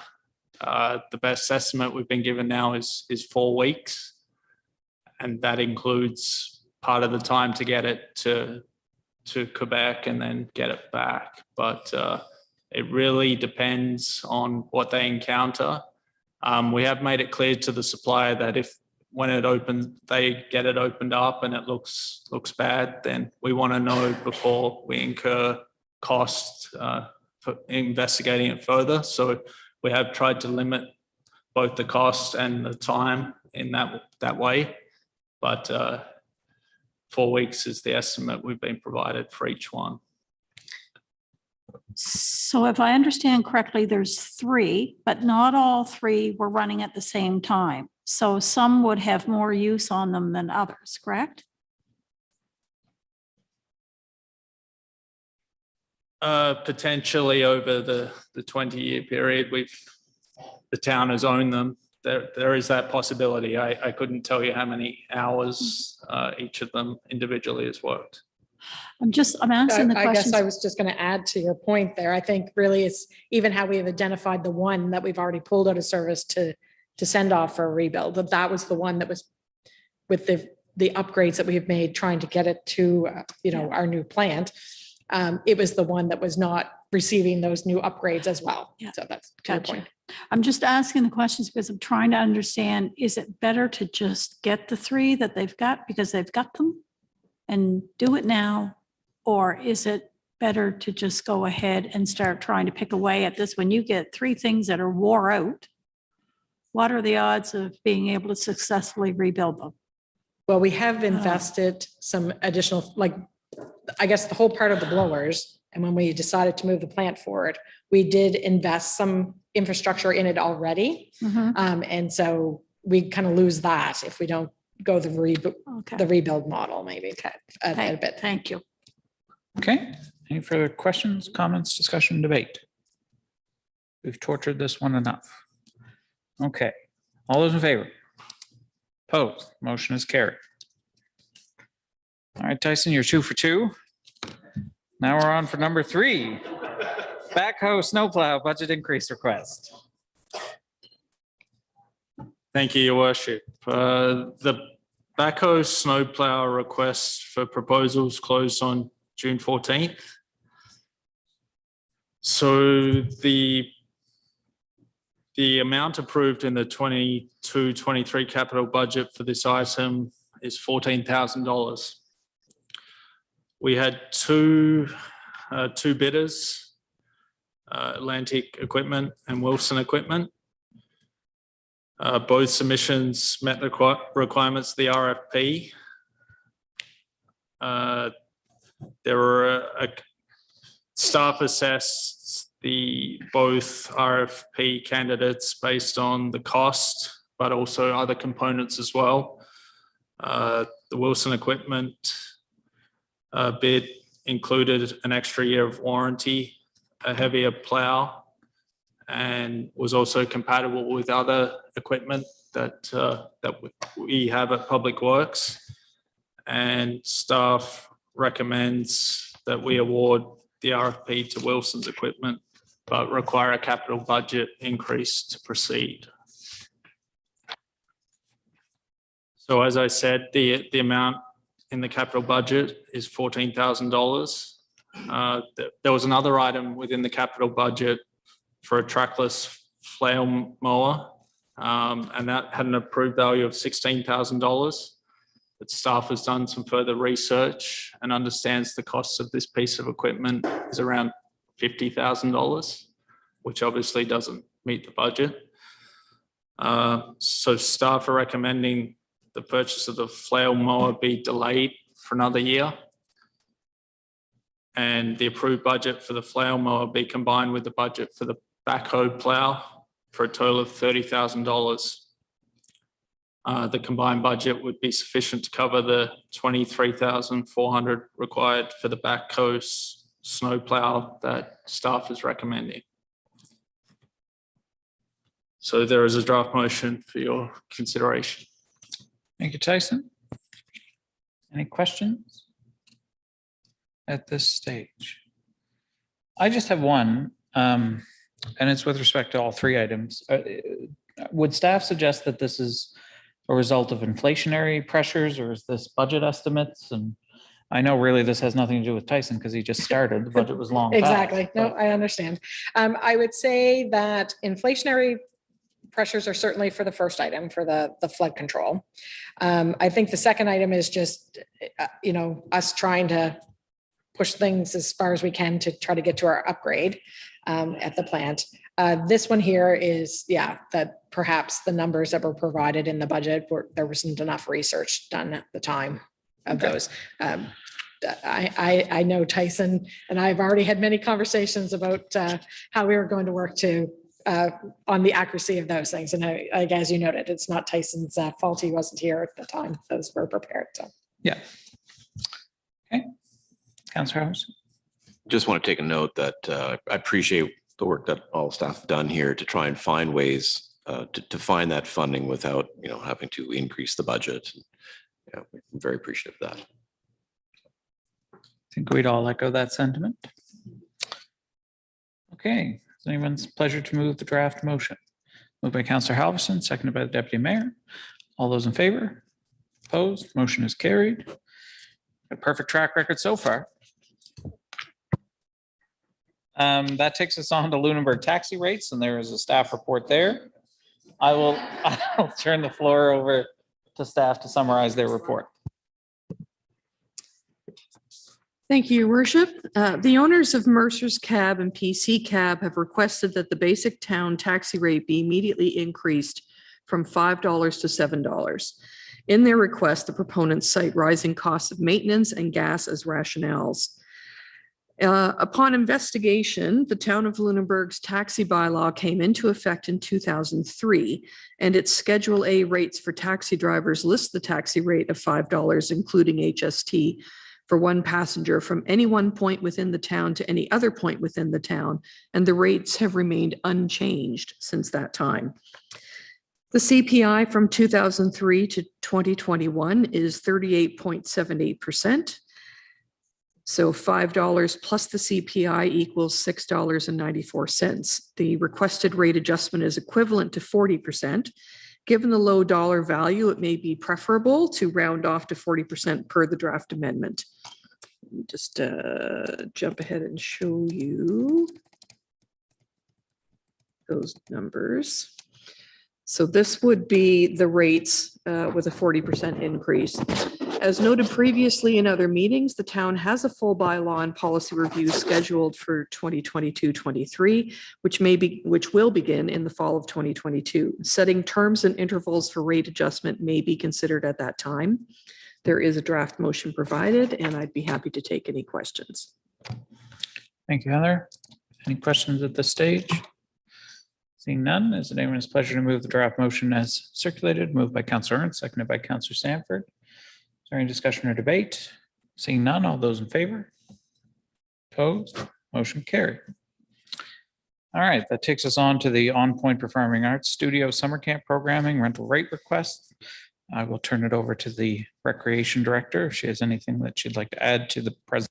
S7: The best estimate we've been given now is 4 weeks, and that includes part of the time to get it to Quebec and then get it back. But it really depends on what they encounter. We have made it clear to the supplier that if when it opens, they get it opened up and it looks bad, then we want to know before we incur costs for investigating it further. So we have tried to limit both the cost and the time in that way. But 4 weeks is the estimate we've been provided for each one.
S4: So if I understand correctly, there's 3, but not all 3 were running at the same time. So some would have more use on them than others, correct?
S7: Potentially over the 20-year period, the town has owned them. There is that possibility. I couldn't tell you how many hours each of them individually has worked.
S4: I'm asking the
S5: I guess
S4: question.
S5: I was just going to add to your point there. I think really it's even how we have identified the one that we've already pulled out of service to send off for a rebuild. That was the one that was with the upgrades that we have made, trying to get it to our new plant. It was the one that was not receiving those new upgrades as well.
S4: Yeah.
S5: So that's to your
S4: Gotcha.
S5: point.
S4: I'm just asking the questions because I'm trying to understand, is it better to just get the 3 that they've got because they've got them and do it now? Or is it better to just go ahead and start trying to pick away at this? When you get 3 things that are wore out, what are the odds of being able to successfully rebuild them?
S5: Well, we have invested some additional, I guess the whole part of the blowers. And when we decided to move the plant forward, we did invest some infrastructure in it already. And so we kind of lose that if we don't go the rebuild model, maybe a bit.
S4: Thank you.
S1: Okay. Any further questions, comments, discussion, debate? We've tortured this one enough. Okay. All those in favor? Opposed? Motion is carried. All right, Tyson, you're 2 for 2. Now we're on for number 3. Backhoe snowplow budget increase request.
S7: Thank you, Your Worship. The backhoe snowplow request for proposals closed on June 14th. So the amount approved in the 22-23 capital budget for this item is $14,000. We had two bidders, Atlantic Equipment and Wilson Equipment. Both submissions met the requirements of the RFP. There were staff assessed both RFP candidates based on the cost, but also other components as well. The Wilson Equipment bid included an extra year of warranty, a heavier plow, and was also compatible with other equipment that we have at Public Works. And staff recommends that we award the RFP to Wilson's Equipment, but require a capital budget increase to proceed. So as I said, the amount in the capital budget is $14,000. There was another item within the capital budget for a trackless flail mower, and that had an approved value of $16,000. But staff has done some further research and understands the cost of this piece of equipment is around $50,000, which obviously doesn't meet the budget. So staff are recommending the purchase of the flail mower be delayed for another year. And the approved budget for the flail mower be combined with the budget for the backhoe plow for a total of $30,000. The combined budget would be sufficient to cover the $23,400 required for the backhoe snow plow that staff is recommending. So there is a draft motion for your consideration.
S1: Thank you, Tyson. Any questions at this stage? I just have one, and it's with respect to all three items. Would staff suggest that this is a result of inflationary pressures, or is this budget estimates? And I know really this has nothing to do with Tyson because he just started. The budget was long.
S5: Exactly.
S1: past,
S5: No,
S1: but-
S5: I understand. I would say that inflationary pressures are certainly for the first item, for the flood control. I think the second item is just, us trying to push things as far as we can to try to get to our upgrade at the plant. This one here is, that perhaps the numbers that were provided in the budget, there wasn't enough research done at the time of those. I know Tyson and I've already had many conversations about how we were going to work on the accuracy of those things. And as you noted, it's not Tyson's fault. He wasn't here at the time those were prepared. So
S1: Yeah. Okay. Councillor House.
S6: Just want to take a note that I appreciate the work that all staff have done here to try and find ways to find that funding without, having to increase the budget. Yeah, I'm very appreciative of that.
S1: I think we'd all echo that sentiment. Okay, it's anyone's pleasure to move the draft motion. Moved by Councillor Halverson, seconded by the Deputy Mayor. All those in favor? Opposed? Motion is carried. A perfect track record so far. That takes us on to Lunenburg taxi rates, and there is a staff report there. I'll turn the floor over to staff to summarize their report.
S11: Thank you, Your Worship. The owners of Mercer's Cab and PC Cab have requested that the basic town taxi rate be immediately increased from $5 to $7. In their request, the proponents cite rising costs of maintenance and gas as rationales. Upon investigation, the town of Lunenburg's taxi bylaw came into effect in 2003, and its Schedule A rates for taxi drivers list the taxi rate of $5, including HST, for one passenger from any one point within the town to any other point within the town, and the rates have remained unchanged since that time. The CPI from 2003 to 2021 is 38.78%. So $5 plus the CPI equals $6.94. The requested rate adjustment is equivalent to 40%. Given the low dollar value, it may be preferable to round off to 40% per the draft amendment. Let me just jump ahead and show you those numbers. So this would be the rates with a 40% increase. As noted previously in other meetings, the town has a full bylaw and policy review scheduled for 2022-23, which will begin in the fall of 2022. Setting terms and intervals for rate adjustment may be considered at that time. There is a draft motion provided, and I'd be happy to take any questions.
S1: Thank you, Heather. Any questions at this stage? Seeing none, is it anyone's pleasure to move the draft motion as circulated? Moved by Councillor Ernst, seconded by Councillor Sanford. Is there any discussion or debate? Seeing none, all those in favor? Opposed? Motion carried. All right, that takes us on to the On Point Performing Arts Studio Summer Camp Programming Rental Rate Request. I will turn it over to the Recreation Director if she has anything that she'd like to add to the present.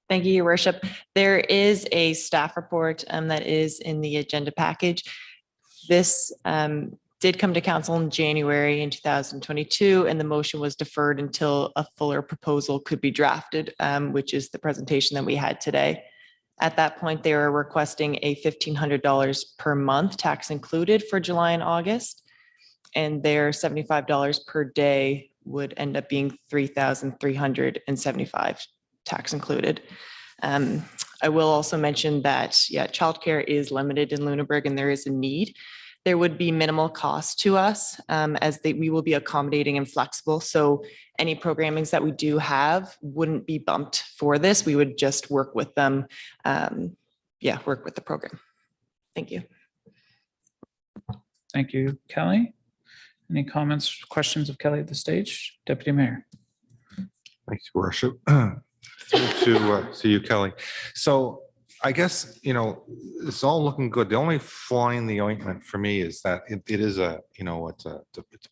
S12: Thank you, Your Worship. There is a staff report that is in the agenda package. This did come to council in January in 2022, and the motion was deferred until a fuller proposal could be drafted, which is the presentation that we had today. At that point, they were requesting a $1,500 per month, tax included, for July and August, and their $75 per day would end up being $3,375, tax included. I will also mention that, childcare is limited in Lunenburg and there is a need. There would be minimal cost to us as we will be accommodating and flexible. So any programmings that we do have wouldn't be bumped for this. We would just work with them. Work with the program. Thank you.
S1: Thank you, Kelly. Any comments, questions of Kelly at the stage? Deputy Mayor.
S9: Thanks, Your Worship. To you, Kelly. So I guess, it's all looking good. The only fly in the ointment for me is that it is it's a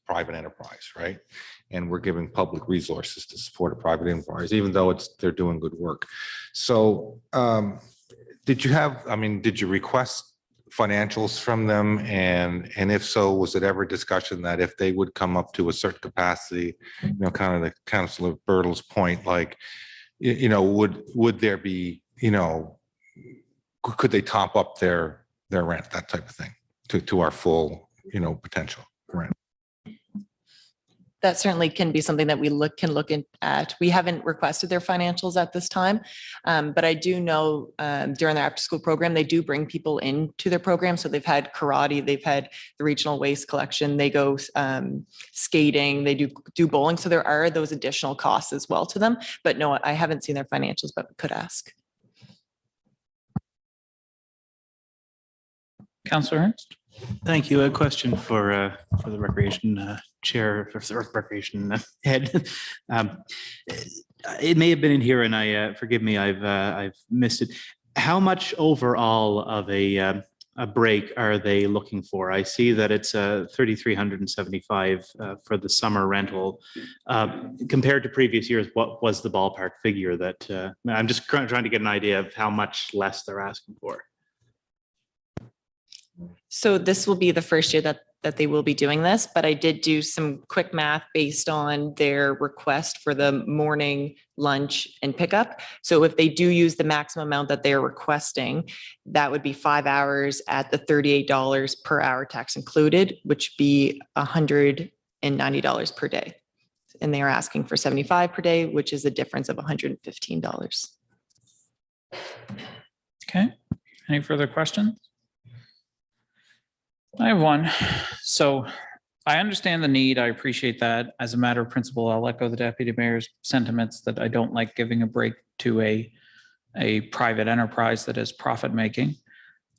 S9: private enterprise, right? And we're giving public resources to support a private enterprise, even though they're doing good work. So did you request financials from them? And if so, was it ever discussion that if they would come up to a certain capacity, kind of the Councillor Bertle's point, like, would there be, could they top up their rent, that type of thing, to our full, potential rent?
S12: That certainly can be something that we can look at. We haven't requested their financials at this time, but I do know during their after school program, they do bring people into their program. So they've had karate, they've had the regional waste collection, they go skating, they do bowling. So there are those additional costs as well to them, but no, I haven't seen their financials, but could ask.
S1: Councillor Ernst.
S13: Thank you. A question for the recreation chair, or the recreation head. It may have been in here, and I forgive me, I've missed it. How much overall of a break are they looking for? I see that it's $3,375 for the summer rental. Compared to previous years, what was the ballpark figure that I'm just trying to get an idea of how much less they're asking for?
S12: So this will be the first year that they will be doing this, but I did do some quick math based on their request for the morning, lunch, and pickup. So if they do use the maximum amount that they're requesting, that would be 5 hours at the $38 per hour, tax included, which would be $190 per day. And they are asking for 75 per day, which is a difference of $115.
S1: Okay. Any further questions? I have one. So I understand the need. I appreciate that. As a matter of principle, I'll echo the deputy mayor's sentiments that I don't like giving a break to a private enterprise that is profit making.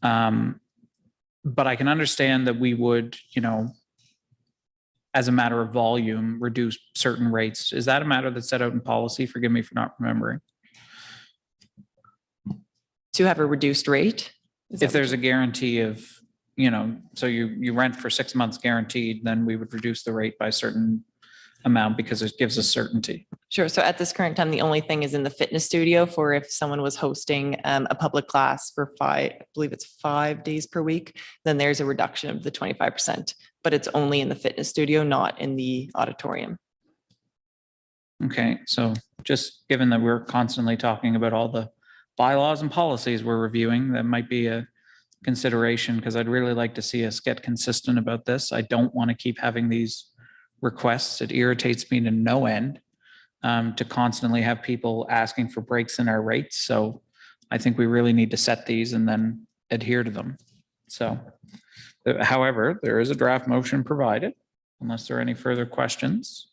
S1: But I can understand that we would, as a matter of volume, reduce certain rates. Is that a matter that's set out in policy? Forgive me for not remembering.
S12: To have a reduced rate?
S1: If there's a guarantee of, so you rent for 6 months guaranteed, then we would reduce the rate by a certain amount because it gives us certainty.
S12: Sure. So at this current time, the only thing is in the fitness studio for if someone was hosting a public class for I believe it's 5 days per week, then there's a reduction of the 25%, but it's only in the fitness studio, not in the auditorium.
S1: Okay. So just given that we're constantly talking about all the bylaws and policies we're reviewing, that might be a consideration, because I'd really like to see us get consistent about this. I don't want to keep having these requests. It irritates me to no end to constantly have people asking for breaks in our rates. So I think we really need to set these and then adhere to them. So, however, there is a draft motion provided, unless there are any further questions.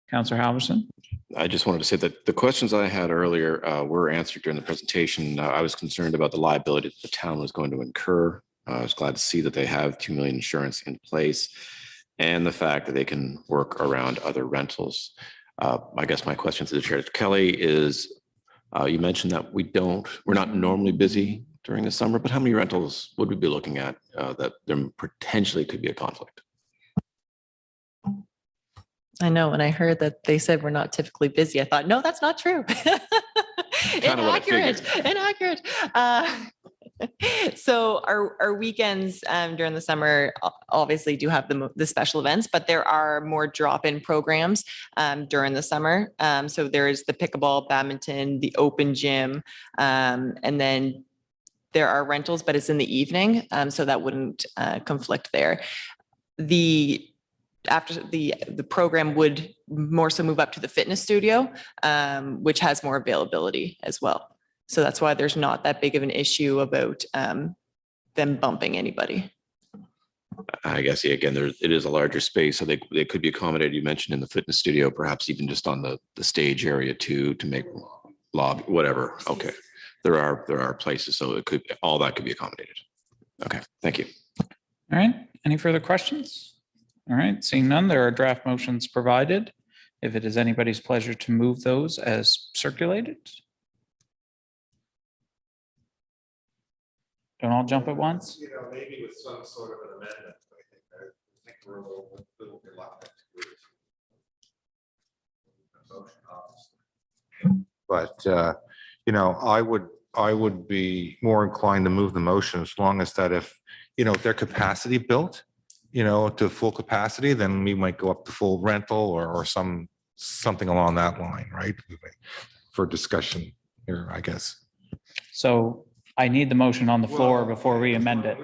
S1: Councillor Halverson.
S6: I just wanted to say that the questions I had earlier were answered during the presentation. I was concerned about the liability that the town was going to incur. I was glad to see that they have 2 million insurance in place and the fact that they can work around other rentals. I guess my question to the chair, Kelly, is You mentioned that we're not normally busy during the summer, but how many rentals would we be looking at that there potentially could be a conflict?
S12: I know, when I heard that they said we're not typically busy, I thought, no, that's not true.
S6: Kinda what I
S12: Inaccurate,
S6: figured.
S12: inaccurate. So our weekends during the summer obviously do have the special events, but there are more drop-in programs during the summer. So there is the pickleball, badminton, the open gym, and then there are rentals, but it's in the evening, so that wouldn't conflict there. After the program would more so move up to the fitness studio, which has more availability as well. So that's why there's not that big of an issue about them bumping anybody.
S6: I guess, yeah, again, it is a larger space, so they could be accommodated. You mentioned in the fitness studio, perhaps even just on the stage area too, to make lobby, whatever. Okay, there are places, so all that could be accommodated. Okay, thank you.
S1: All right, any further questions? All right, seeing none, there are draft motions provided. If it is anybody's pleasure to move those as circulated. Don't all jump at once.
S9: You know, maybe with some sort of an amendment, I think we're a little reluctant to do it. But, you know, I would be more inclined to move the motion as long as that if their capacity built, to full capacity, then we might go up to full rental or something along that line, right? For discussion here, I guess.
S1: So I need the motion on the floor before we amend it.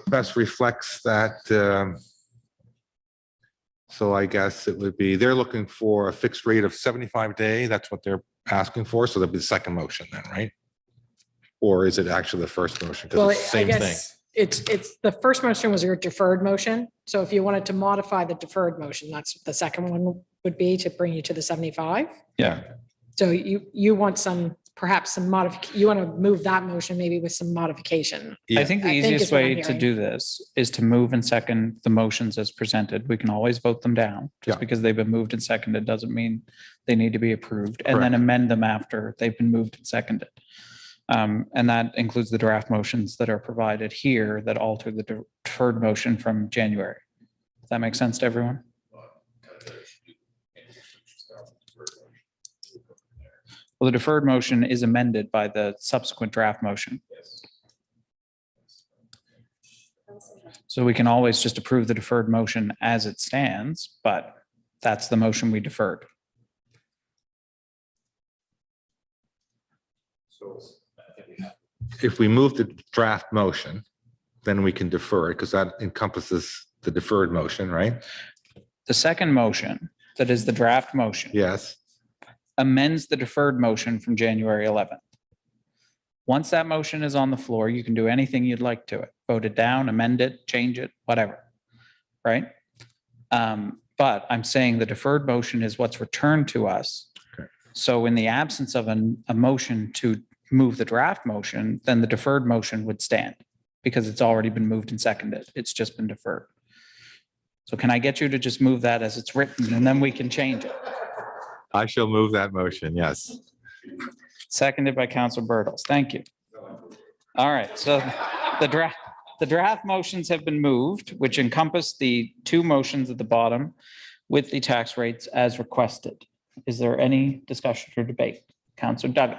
S9: Best reflects that. So I guess it would be, they're looking for a fixed rate of 75 a day. That's what they're asking for. So that'd be the second motion then, right? Or is it actually the first motion?
S5: Well,
S9: Because it's the
S5: I
S9: same thing.
S5: guess it's the first motion was your deferred motion. So if you wanted to modify the deferred motion, that's what the second one would be, to bring you to the 75.
S1: Yeah.
S5: So you want perhaps some modification, you want to move that motion maybe with some modification.
S1: I think the
S5: I think
S1: easiest
S5: is what I'm
S1: way to
S5: hearing.
S1: do this is to move and second the motions as presented. We can always vote them down. Just
S9: Yeah.
S1: because they've been moved and seconded doesn't mean they need to be approved, and then
S9: Correct.
S1: amend them after they've been moved and seconded. And that includes the draft motions that are provided here that alter the deferred motion from January. Does that make sense to everyone? Well, the deferred motion is amended by the subsequent draft motion. So we can always just approve the deferred motion as it stands, but that's the motion we deferred.
S9: If we move the draft motion, then we can defer it because that encompasses the deferred motion, right?
S1: The second motion, that is the draft motion,
S9: Yes.
S1: amends the deferred motion from January 11th. Once that motion is on the floor, you can do anything you'd like to it. Vote it down, amend it, change it, whatever, right? But I'm saying the deferred motion is what's returned to us.
S9: Okay.
S1: So in the absence of a motion to move the draft motion, then the deferred motion would stand because it's already been moved and seconded. It's just been deferred. So can I get you to just move that as it's written, and then we can change it?
S9: I shall move that motion, yes.
S1: Seconded by Council Bertels. Thank you. All right, so the draft motions have been moved, which encompass the two motions at the bottom with the tax rates as requested. Is there any discussion or debate? Councilor Duggan.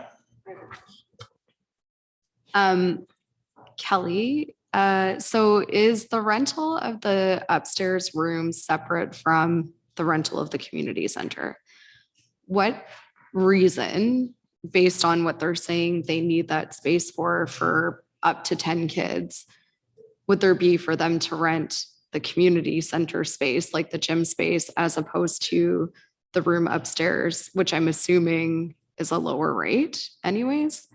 S10: Kelly, so is the rental of the upstairs room separate from the rental of the community center? What reason, based on what they're saying they need that space for up to 10 kids, would there be for them to rent the community center space, like the gym space, as opposed to the room upstairs, which I'm assuming is a lower rate anyways?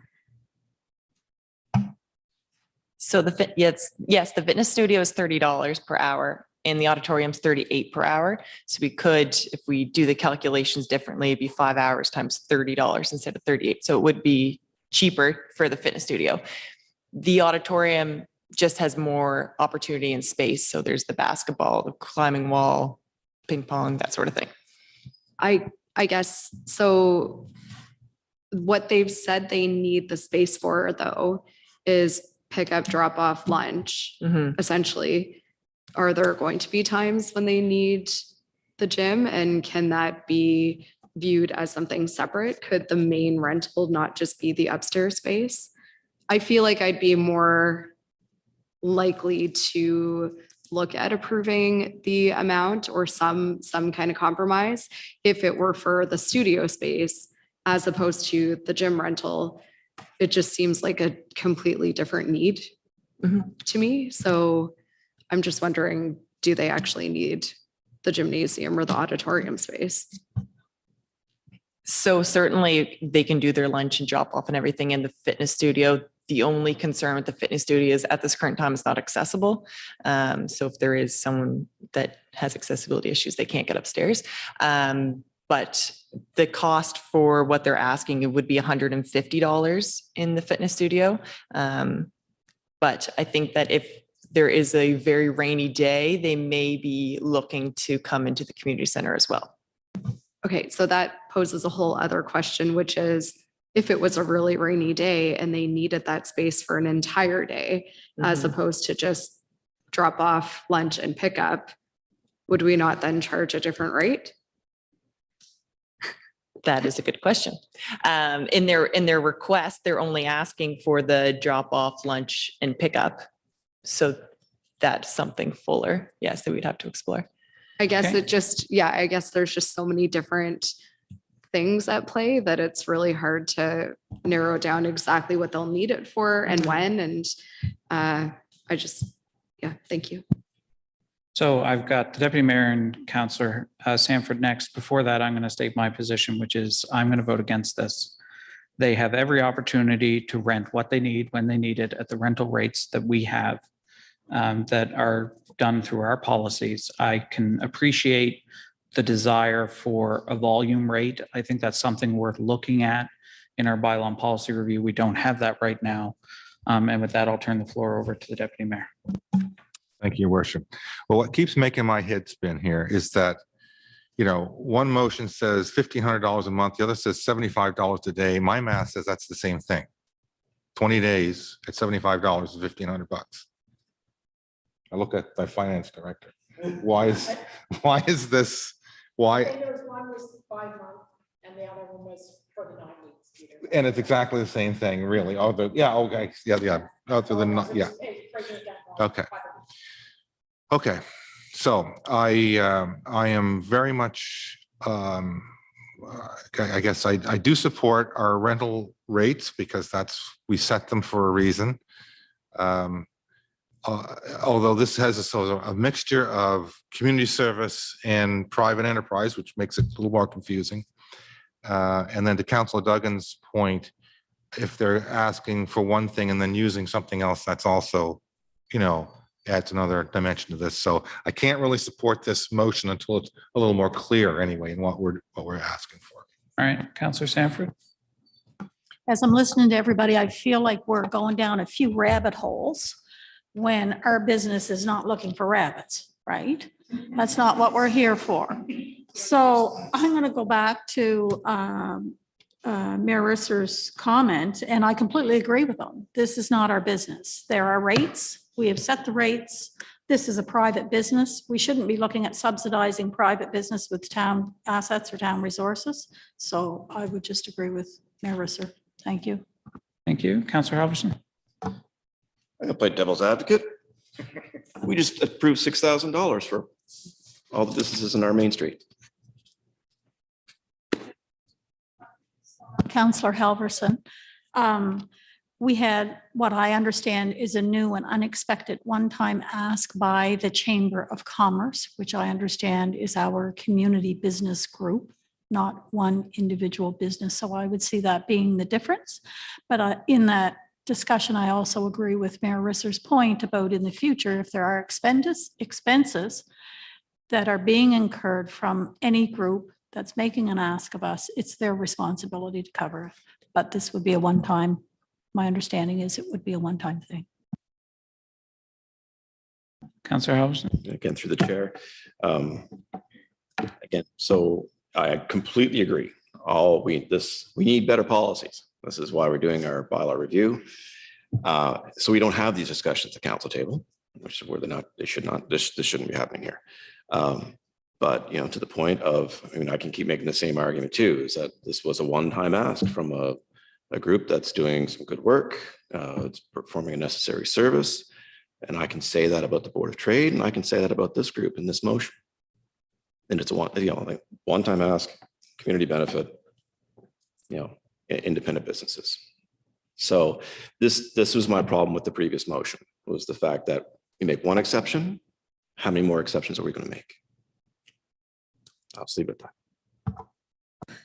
S12: So yes, the fitness studio is $30 per hour and the auditorium's $38 per hour. So we could, if we do the calculations differently, it'd be 5 hours times $30 instead of 38. So it would be cheaper for the fitness studio. The auditorium just has more opportunity and space. So there's the basketball, the climbing wall, ping pong, that sort of thing.
S10: I guess, so what they've said they need the space for though is pick up, drop off, lunch, essentially. Are there going to be times when they need the gym, and can that be viewed as something separate? Could the main rental not just be the upstairs space? I feel like I'd be more likely to look at approving the amount or some kind of compromise if it were for the studio space as opposed to the gym rental. It just seems like a completely different need to me. So I'm just wondering, do they actually need the gymnasium or the auditorium space?
S12: So certainly they can do their lunch and drop off and everything in the fitness studio. The only concern with the fitness studio is at this current time it's not accessible. So if there is someone that has accessibility issues, they can't get upstairs. But the cost for what they're asking, it would be $150 in the fitness studio. But I think that if there is a very rainy day, they may be looking to come into the community center as well.
S10: Okay, so that poses a whole other question, which is if it was a really rainy day and they needed that space for an entire day, as opposed to just drop off, lunch and pick up, would we not then charge a different rate?
S12: That is a good question. In their request, they're only asking for the drop off, lunch and pickup. So that's something fuller. Yes, that we'd have to explore.
S10: I guess
S1: Okay.
S10: it just, yeah, I guess there's just so many different things at play that it's really hard to narrow down exactly what they'll need it for and when. And I just, yeah, thank you.
S1: So I've got the deputy mayor and Councillor Sanford next. Before that, I'm going to state my position, which is I'm going to vote against this. They have every opportunity to rent what they need when they need it at the rental rates that we have that are done through our policies. I can appreciate the desire for a volume rate. I think that's something worth looking at in our bylaw and policy review. We don't have that right now. And with that, I'll turn the floor over to the deputy mayor.
S9: Thank you, Your Worship. Well, what keeps making my head spin here is that, you know, one motion says $1,500 a month, the other says $75 a day. My math says that's the same thing. 20 days at $75 is $1,500 bucks. I look at my finance director. Why is this? Why?
S5: One was 5 months and the other one was for the 9 weeks. Peter.
S9: And it's exactly the same thing, really. Oh, yeah, okay, yeah. Other than, yeah. Okay. Okay, so I am very much, I guess I do support our rental rates because we set them for a reason. Although this has a sort of a mixture of community service and private enterprise, which makes it a little more confusing. And then to Councilor Duggan's point, if they're asking for one thing and then using something else, that's also, you know, adds another dimension to this. So I can't really support this motion until it's a little more clear anyway in what we're asking for.
S1: All right, Councillor Sanford.
S4: As I'm listening to everybody, I feel like we're going down a few rabbit holes when our business is not looking for rabbits, right? That's not what we're here for. So I'm going to go back to Mayor Risser's comment, and I completely agree with them. This is not our business. There are rates. We have set the rates. This is a private business. We shouldn't be looking at subsidizing private business with town assets or town resources. So I would just agree with Mayor Risser. Thank you.
S1: Thank you. Councillor Halverson.
S14: I'm gonna play devil's advocate. We just approved $6,000 for all the businesses in our main street.
S4: Councillor Halverson, we had what I understand is a new and unexpected one-time ask by the Chamber of Commerce, which I understand is our community business group, not one individual business. So I would see that being the difference. But in that discussion, I also agree with Mayor Risser's point about in the future, if there are expenses that are being incurred from any group that's making an ask of us, it's their responsibility to cover it. But this would be a one-time, my understanding is it would be a one-time thing.
S1: Councillor Halverson.
S14: Again, through the chair. Again, so I completely agree we need better policies. This is why we're doing our bylaw review. So we don't have these discussions at the council table, which is where they should not, this shouldn't be happening here. But, you know, to the point of, I mean, I can keep making the same argument too, is that this was a one-time ask from a group that's doing some good work. It's performing a necessary service. And I can say that about the Board of Trade, and I can say that about this group in this motion. And it's a one-time ask, community benefit, you know, independent businesses. So this was my problem with the previous motion, was the fact that you make one exception. How many more exceptions are we going to make? I'll just leave it at that.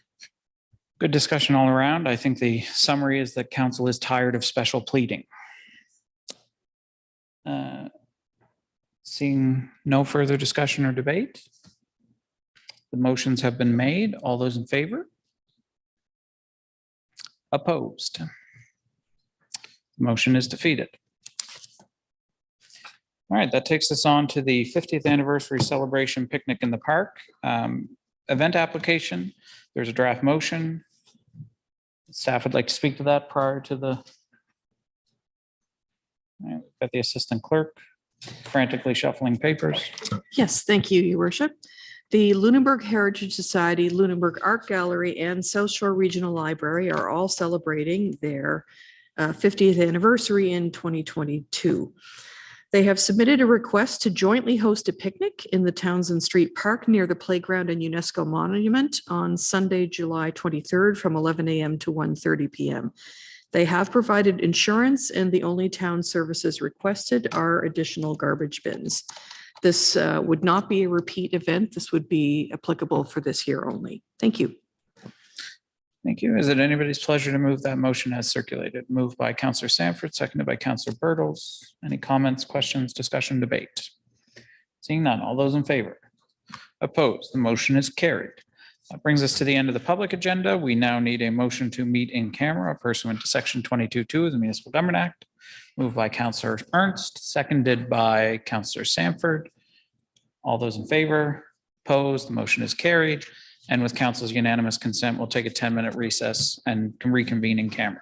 S1: Good discussion all around. I think the summary is that council is tired of special pleading. Seeing no further discussion or debate. The motions have been made. All those in favor? Opposed? Motion is defeated. All right, that takes us on to the 50th anniversary celebration picnic in the park. Event application. There's a draft motion. Staff would like to speak to that prior to the. All right, got the assistant clerk frantically shuffling papers.
S11: Yes, thank you, Your Worship. The Lunenburg Heritage Society, Lunenburg Art Gallery, and South Shore Regional Library are all celebrating their 50th anniversary in 2022. They have submitted a request to jointly host a picnic in the Townsend Street Park near the playground and UNESCO monument on Sunday, July 23rd from 11 a.m. to 1:30 p.m. They have provided insurance, and the only town services requested are additional garbage bins. This would not be a repeat event. This would be applicable for this year only. Thank you.
S1: Thank you. Is it anybody's pleasure to move that motion as circulated? Moved by Councillor Sanford, seconded by Councillor Bertels. Any comments, questions, discussion, debate? Seeing none. All those in favor? Opposed? The motion is carried. That brings us to the end of the public agenda. We now need a motion to meet in camera pursuant to section 22(2) of the Municipal Government Act. Moved by Councillor Ernst, seconded by Councillor Sanford. All those in favor? Opposed? The motion is carried. And with council's unanimous consent, we'll take a 10-minute recess and can reconvene in camera.